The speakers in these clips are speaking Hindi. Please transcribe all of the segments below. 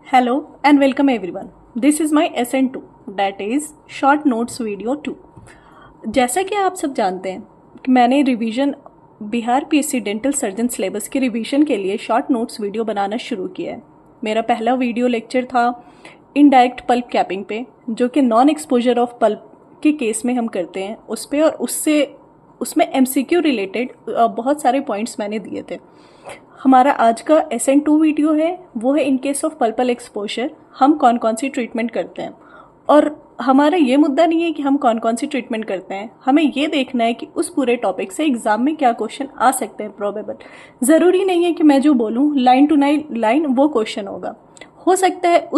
Hello and welcome everyone. This is my SN2 that is Short Notes Video 2. जैसा कि आप सब जानते हैं कि मैंने revision Bihar PSC dental surgeon syllabus के रिवीजन के लिए शॉर्ट नोट्स वीडियो बनाना शुरू किया है। मेरा पहला वीडियो लेक्चर था इनडायरेक्ट पल्प कैपिंग पे, जो कि नॉन एक्सपोजर ऑफ पल्प के केस में हम करते हैं उस पे, और उसमें MCQ रिलेटेड बहुत सारे पॉइंट्स मैंने दिए थे। हमारा आज का SN2 वीडियो है, वो है इन केस ऑफ पल्पल एक्सपोजर हम कौन कौन सी ट्रीटमेंट करते हैं। और हमारा ये मुद्दा नहीं है कि हम कौन कौन सी ट्रीटमेंट करते हैं, हमें ये देखना है कि उस पूरे टॉपिक से एग्जाम में क्या क्वेश्चन आ सकते हैं प्रोबेबल। ज़रूरी नहीं है कि मैं जो बोलूँ लाइन टू लाइन वो क्वेश्चन होगा। हो सकता है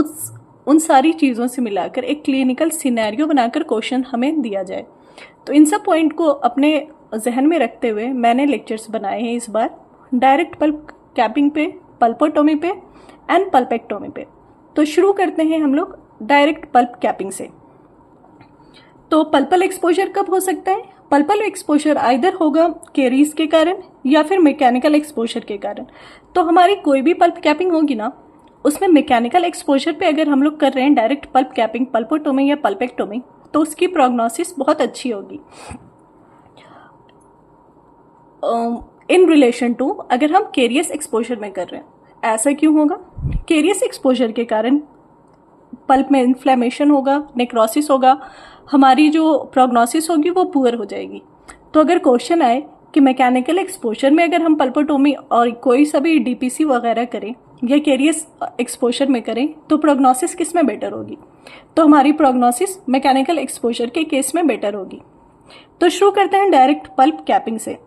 उन सारी चीज़ों से मिलाकर एक क्लिनिकल सिनेरियो बनाकर क्वेश्चन हमें दिया जाए। तो इन सब पॉइंट को अपने जहन में रखते हुए मैंने लेक्चर्स बनाए हैं इस बार डायरेक्ट पल्प कैपिंग पे, पल्पोटोमी पे एंड पल्पेक्टोमी पे। तो शुरू करते हैं हम लोग डायरेक्ट पल्प कैपिंग से। तो पल्पल एक्सपोजर कब हो सकता है? पल्पल एक्सपोजर आइदर होगा केरीज के कारण या फिर मैकेनिकल एक्सपोजर के कारण। तो हमारी कोई भी पल्प कैपिंग होगी ना, उसमें मैकेनिकल एक्सपोजर पे अगर हम लोग कर रहे हैं डायरेक्ट पल्प कैपिंग, पल्पोटोमी या पल्पेक्टोमी, तो उसकी प्रोग्नोसिस बहुत अच्छी होगी इन रिलेशन टू अगर हम केरियस एक्सपोजर में कर रहे हैं। ऐसा क्यों होगा? केरियस एक्सपोजर के कारण पल्प में इन्फ्लेमेशन होगा, नेक्रोसिस होगा, हमारी जो प्रोग्नोसिस होगी वो पुअर हो जाएगी। तो अगर क्वेश्चन आए कि मैकेनिकल एक्सपोजर में अगर हम पल्पोटोमी और कोई सा भी DPC वगैरह करें या केरियस एक्सपोजर में करें तो प्रोग्नोसिस किस में बेटर होगी? तो हमारी प्रोग्नोसिस मैकेनिकल एक्सपोजर के केस में बेटर होगी। तो शुरू करते हैं डायरेक्ट पल्प कैपिंग से।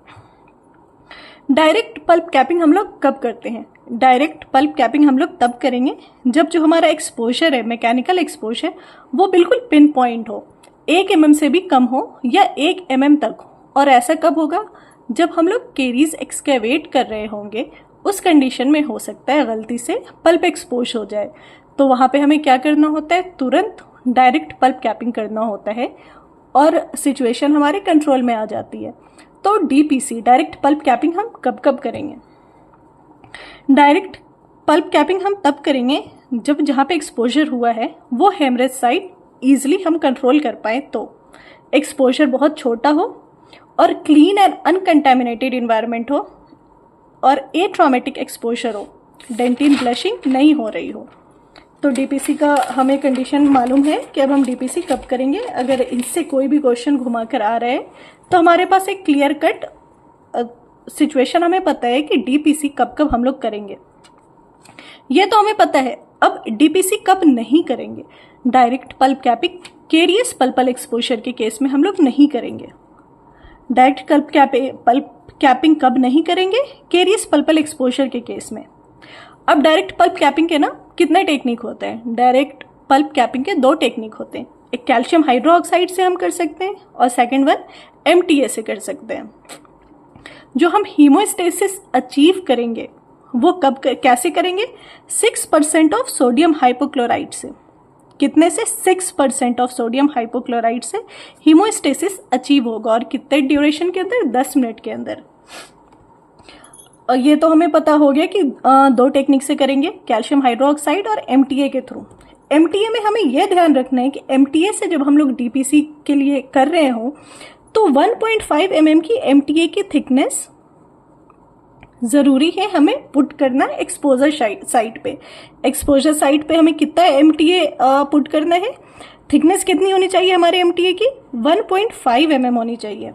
डायरेक्ट पल्प कैपिंग हम लोग कब करते हैं? डायरेक्ट पल्प कैपिंग हम लोग तब करेंगे जब जो हमारा एक्सपोजर है, मैकेनिकल एक्सपोजर, वो बिल्कुल पिन पॉइंट हो, 1 mm से भी कम हो या 1 mm तक हो। और ऐसा कब होगा? जब हम लोग केरीज एक्सकेवेट कर रहे होंगे, उस कंडीशन में हो सकता है गलती से पल्प एक्सपोज हो जाए। तो वहाँ पे हमें क्या करना होता है? तुरंत डायरेक्ट पल्प कैपिंग करना होता है और सिचुएशन हमारे कंट्रोल में आ जाती है। तो DPC डायरेक्ट पल्प कैपिंग हम कब कब करेंगे? डायरेक्ट पल्प कैपिंग हम तब करेंगे जब जहाँ पे एक्सपोजर हुआ है वो हेमरेज साइट ईजिली हम कंट्रोल कर पाए, तो एक्सपोजर बहुत छोटा हो और क्लीन एंड अनकंटामिनेटेड इन्वायरमेंट हो और एट्रॉमेटिक एक्सपोजर हो, डेंटिन ब्लशिंग नहीं हो रही हो। तो DPC का हमें कंडीशन मालूम है कि अब हम DPC कब करेंगे। अगर इससे कोई भी क्वेश्चन घुमा कर आ रहा है तो हमारे पास एक क्लियर कट सिचुएशन हमें पता है कि DPC कब कब हम लोग करेंगे, ये तो हमें पता है। अब DPC कब नहीं करेंगे? Direct pulp capping carious pulpal exposure के केस में हम लोग नहीं करेंगे। डायरेक्ट पल्प कैपिंग कब नहीं करेंगे? केरियस पल्पल एक्सपोजर के केस में। अब डायरेक्ट पल्प कैपिंग के ना कितने टेक्निक होते हैं? डायरेक्ट पल्प कैपिंग के 2 टेक्निक होते हैं। एक कैल्शियम हाइड्रोक्साइड से हम कर सकते हैं और सेकंड वन MTA से कर सकते हैं। जो हम हीमोस्टेसिस अचीव करेंगे वो कैसे करेंगे? 6% ऑफ सोडियम हाइपोक्लोराइड से। कितने से? 6% ऑफ सोडियम हाइपोक्लोराइड से हीमोस्टेसिस अचीव होगा। और कितने ड्यूरेशन के अंदर? 10 मिनट के अंदर। और ये तो हमें पता हो गया कि 2 टेक्निक से करेंगे, कैल्शियम हाइड्रोक्साइड और MTA के थ्रू। MTA में हमें यह ध्यान रखना है कि MTA से जब हम लोग DPC के लिए कर रहे हो तो 1.5 mm की MTA की थिकनेस ज़रूरी है हमें पुट करना एक्सपोजर साइट पे। एक्सपोजर साइट पे हमें कितना MTA पुट करना है? थिकनेस कितनी होनी चाहिए हमारे MTA की? 1.5 mm होनी चाहिए।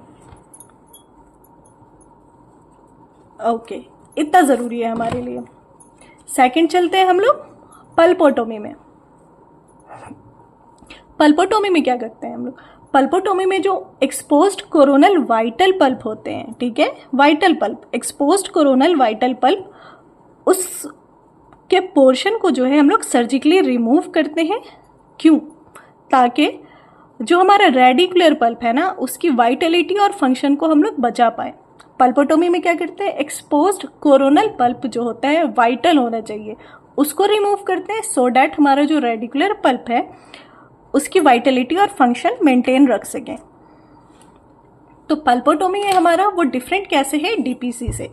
ओके, इतना ज़रूरी है हमारे लिए। सेकंड चलते हैं हम लोग पल्पोटोमी में। पल्पोटोमी में क्या करते हैं हम लोग? पल्पोटोमी में जो एक्सपोज्ड कोरोनल वाइटल पल्प होते हैं, ठीक है, vital pulp, exposed coronal vital pulp, उसके पोर्शन को जो है हम लोग सर्जिकली रिमूव करते हैं। क्यों? ताकि जो हमारा रेडिकुलर पल्प है ना, उसकी वाइटलिटी और फंक्शन को हम लोग बचा पाए। पल्पोटोमी में क्या करते हैं? एक्सपोज्ड कोरोनल पल्प जो होता है वाइटल होना चाहिए, उसको रिमूव करते हैं सो डैट हमारा जो रेडिकुलर पल्प है उसकी वाइटलिटी और फंक्शन मेंटेन रख सकें। तो पल्पोटोमी है हमारा, वो डिफरेंट कैसे है DPC से?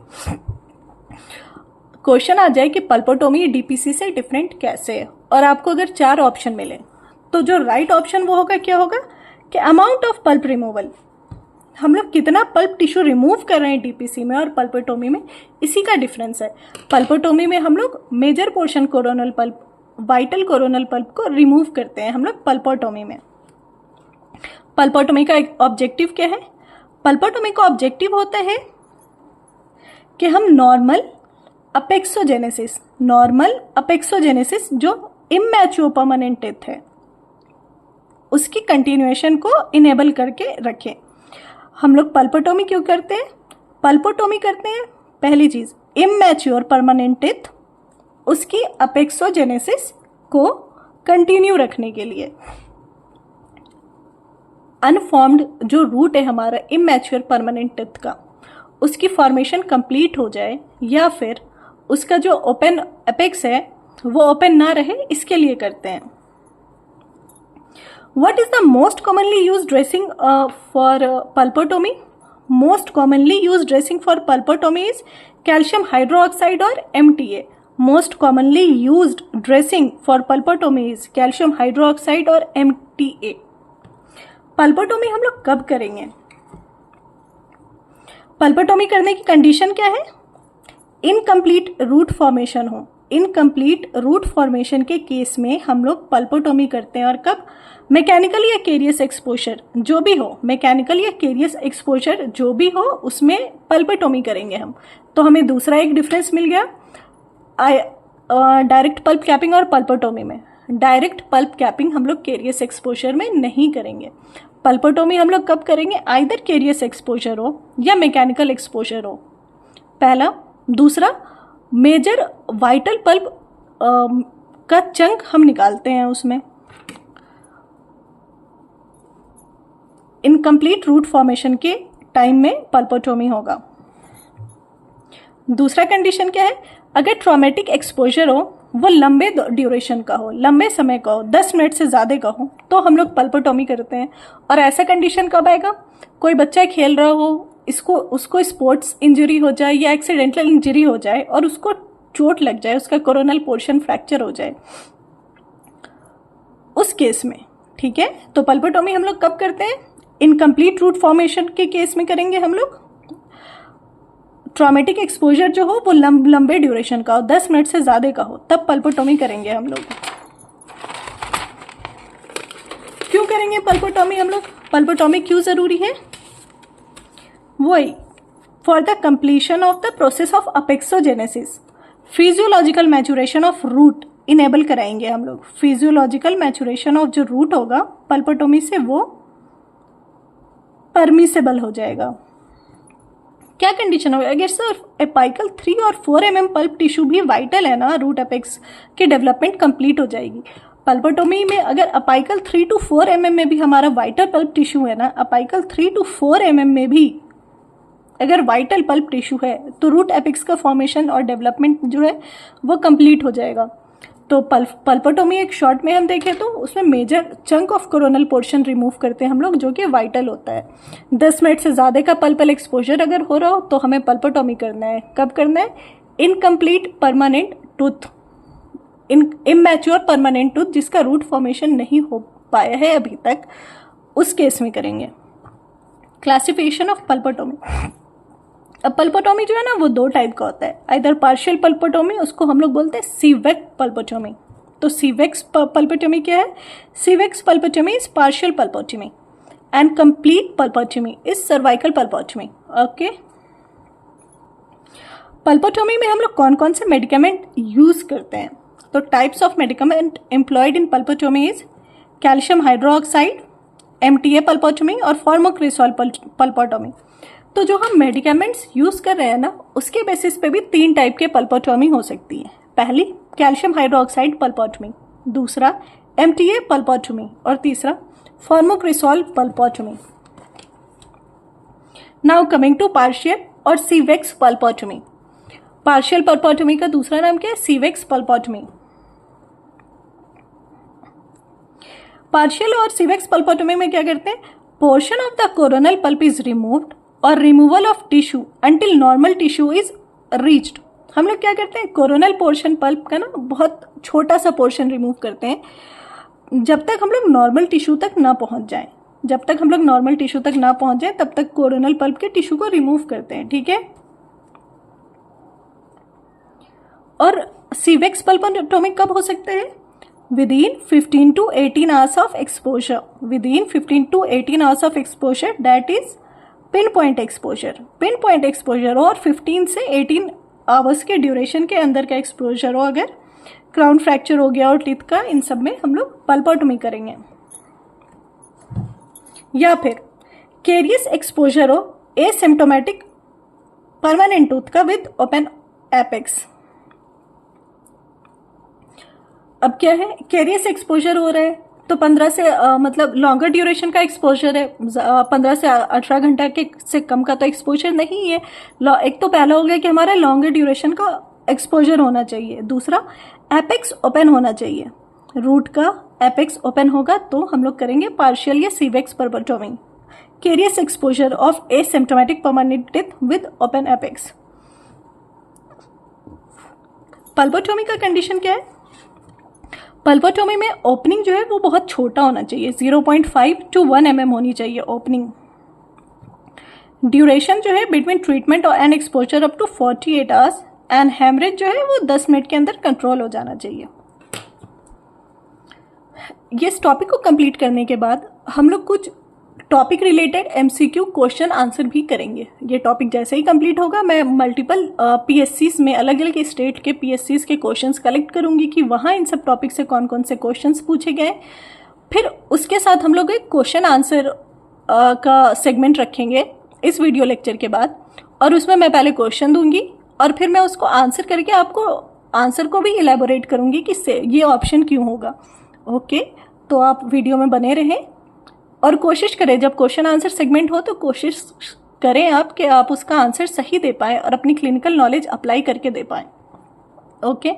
क्वेश्चन आ जाए कि पल्पोटोमी डीपीसी से डिफरेंट कैसे है, और आपको अगर 4 ऑप्शन मिले तो जो राइट ऑप्शन वो होगा, क्या होगा कि अमाउंट ऑफ पल्प रिमूवल, हम लोग कितना पल्प टिश्यू रिमूव कर रहे हैं डीपीसी में और पल्पोटोमी में, इसी का डिफरेंस है। पल्पोटोमी में हम लोग major portion coronal pulp, vital coronal pulp को रिमूव करते हैं हम लोग पल्पोटोमी में। पल्पोटोमी का ऑब्जेक्टिव क्या है? पल्पोटोमी का ऑब्जेक्टिव होता है कि हम नॉर्मल अपेक्सोजेनेसिस जो इमैच्योर परमानेंट टेथ है उसकी कंटिन्यूएशन को इनेबल करके रखें। हम लोग पल्पोटोमी क्यों करते हैं? पल्पोटोमी करते हैं पहली चीज इमैच्योर परमानेंट टेथ उसकी अपेक्सोजेनेसिस को कंटिन्यू रखने के लिए। अनफॉर्म्ड जो रूट है हमारा इमैच्योर परमानेंट टेथ का, उसकी फॉर्मेशन कंप्लीट हो जाए या फिर उसका जो ओपन एपेक्स है वो ओपन ना रहे, इसके लिए करते हैं। What is the most commonly used dressing for pulpotomy? Most commonly used dressing for pulpotomy is calcium hydroxide or MTA. Most commonly used dressing for pulpotomy is calcium hydroxide or MTA. पल्पोटोमी हम लोग कब करेंगे? पल्पोटोमी करने की कंडीशन क्या है? इनकम्प्लीट रूट फॉर्मेशन हो। इनकम्प्लीट रूट फॉर्मेशन के केस में हम लोग पल्पोटोमी करते हैं। और कब? मैकेनिकल या केरियस एक्सपोजर जो भी हो, मैकेनिकल या केरियस एक्सपोजर जो भी हो उसमें पल्पोटोमी करेंगे हम। तो हमें दूसरा एक डिफरेंस मिल गया डायरेक्ट पल्प कैपिंग और पल्पोटोमी में। डायरेक्ट पल्प कैपिंग हम लोग केरियस एक्सपोजर में नहीं करेंगे। पल्पोटोमी हम लोग कब करेंगे? आइदर केरियस एक्सपोजर हो या मैकेनिकल एक्सपोजर हो, पहला। दूसरा, मेजर वाइटल पल्प का चंक हम निकालते हैं उसमें। इनकम्प्लीट रूट फॉर्मेशन के टाइम में पल्पोटोमी होगा। दूसरा कंडीशन क्या है? अगर ट्रॉमेटिक एक्सपोजर हो, वो लंबे ड्यूरेशन का हो, लंबे समय का हो, 10 मिनट से ज़्यादा का हो, तो हम लोग पल्पोटोमी करते हैं। और ऐसा कंडीशन कब आएगा? कोई बच्चा खेल रहा हो, उसको स्पोर्ट्स इंजरी हो जाए या एक्सीडेंटल इंजरी हो जाए और उसको चोट लग जाए, उसका कोरोनल पोर्शन फ्रैक्चर हो जाए, उस केस में, ठीक है। तो पल्पोटोमी हम लोग कब करते हैं? इनकम्प्लीट रूट फॉर्मेशन के केस में करेंगे हम लोग। ट्रॉमेटिक एक्सपोजर जो हो वो लंबे ड्यूरेशन का हो, 10 मिनट से ज़्यादा का हो, तब पल्पोटोमी करेंगे हम लोग। क्यों करेंगे पल्पोटोमी हम लोग? पल्पोटोमी क्यों ज़रूरी है? वही, for the completion of the process of apexogenesis, physiological maturation of root enable कराएंगे हम लोग। फिजियोलॉजिकल मैचुरेशन ऑफ जो रूट होगा पल्पोटोमी से वो परमिसेबल हो जाएगा। क्या कंडीशन होगा? अगर सर एपाइकल 3 और 4 mm पल्प टिश्यू भी वाइटल है ना, रूट एपेक्स की डेवलपमेंट कंप्लीट हो जाएगी। पल्पोटोमी में अगर अपाइकल 3 to 4 mm में भी हमारा वाइटल पल्प टिश्यू है ना, अपाइकल 3 to 4 mm में भी अगर वाइटल पल्प टिश्यू है तो रूट एपेक्स का फॉर्मेशन और डेवलपमेंट जो है वो कंप्लीट हो जाएगा। तो पल्पोटोमी एक शॉर्ट में हम देखें तो उसमें major chunk of coronal portion remove करते हैं हम लोग, जो कि वाइटल होता है। 10 मिनट से ज़्यादा का पल्पल एक्सपोजर अगर हो रहा हो तो हमें पल्पोटोमी करना है। कब करना है? Incomplete permanent tooth, immature permanent tooth जिसका रूट फॉर्मेशन नहीं हो पाया है अभी तक, उस केस में करेंगे। Classification of pulpotomy. अब पल्पोटोमी जो है ना वो 2 टाइप का होता है। आइदर पार्शियल पल्पोटोमी, उसको हम लोग बोलते हैं सीवेक पल्पोटोमी। तो सीवेक्स पल्पोटोमी क्या है? सीवेक्स pulpotomy is partial pulpotomy and complete pulpotomy is cervical pulpotomy. Okay, pulpotomy में हम लोग कौन कौन से मेडिकामेंट यूज करते हैं? तो types of medicament employed in pulpotomy is calcium hydroxide, MTA pulpotomy और फॉर्मोक्रिसोल पल्पोटोमी। तो जो हम मेडिकामेंट्स यूज कर रहे हैं ना, उसके बेसिस पे भी 3 टाइप के पल्पोटोमी हो सकती है। पहली कैल्शियम हाइड्रोक्साइड पल्पोटोमी, दूसरा एमटीए पल्पोटोमी और तीसरा फॉर्मोक्रिसोल पल्पोटोमी। नाउ कमिंग टू पार्शियल और सीवेक्स पल्पोटोमी। पार्शियल पल्पोटोमी का दूसरा नाम क्या है? सीवेक्स पल्पोटोमी। पार्शियल और सीवेक्स पल्पोटोमी में क्या करते हैं? Portion of the coronal pulp is removed और removal of tissue until normal tissue is reached. हम लोग क्या करते हैं, कोरोनल पोर्शन पल्प का ना बहुत छोटा सा पोर्शन रिमूव करते हैं जब तक हम लोग नॉर्मल टिश्यू तक ना पहुंच जाएं। जब तक हम लोग नॉर्मल टिश्यू तक ना पहुंच जाए तब तक कोरोनल पल्प के टिश्यू को रिमूव करते हैं, ठीक है। और सीवेक्स पल्पोटोमी कब हो सकता है? Within 15 to 18 hours of exposure, within 15 to 18 hours of exposure, that is pin point exposure. Pin point exposure और 15 से 18 आवर्स के ड्यूरेशन के अंदर का एक्सपोजर हो, अगर क्राउन फ्रैक्चर हो गया और टीथ का, इन सब में हम लोग पल्पोटोमी करेंगे। या फिर केरियस एक्सपोजर हो एसिम्प्टोमेटिक परमानेंट टूथ का विद ओपन एपेक्स। अब क्या है, केरियस एक्सपोजर हो रहा है तो 15 से मतलब लॉन्गर ड्यूरेशन का एक्सपोजर है, 15 से 18 घंटा के से कम का तो एक्सपोजर नहीं है। एक तो पहला हो गया कि हमारा लॉन्गर ड्यूरेशन का एक्सपोजर होना चाहिए, दूसरा एपेक्स ओपन होना चाहिए। रूट का एपेक्स ओपन होगा तो हम लोग करेंगे पार्शियल या सीवेक्स pulpotomy. Carious exposure of asymptomatic permanent teeth with open apex. Pulpotomy का कंडीशन क्या है? पल्पोटोमी में ओपनिंग जो है वो बहुत छोटा होना चाहिए, 0.5 to 1 mm होनी चाहिए ओपनिंग। ड्यूरेशन जो है between treatment and exposure up to 48 hours and haemorrhage जो है वो 10 मिनट के अंदर कंट्रोल हो जाना चाहिए। ये इस टॉपिक को कंप्लीट करने के बाद हम लोग कुछ topic related MCQ question answer भी करेंगे। ये टॉपिक जैसे ही कंप्लीट होगा मैं मल्टीपल PSCs में अलग अलग स्टेट के PSCs के क्वेश्चंस कलेक्ट करूंगी कि वहाँ इन सब टॉपिक से कौन कौन से क्वेश्चंस पूछे गए। फिर उसके साथ हम लोग एक क्वेश्चन आंसर का सेगमेंट रखेंगे इस वीडियो लेक्चर के बाद, और उसमें मैं पहले क्वेश्चन दूंगी और फिर मैं उसको आंसर करके आपको आंसर को भी इलेबोरेट करूंगी कि ये ऑप्शन क्यों होगा। ओके, तो आप वीडियो में बने रहें और कोशिश करें जब क्वेश्चन आंसर सेगमेंट हो तो कोशिश करें आप कि आप उसका आंसर सही दे पाएँ और अपनी क्लिनिकल नॉलेज अप्लाई करके दे पाएँ। ओके।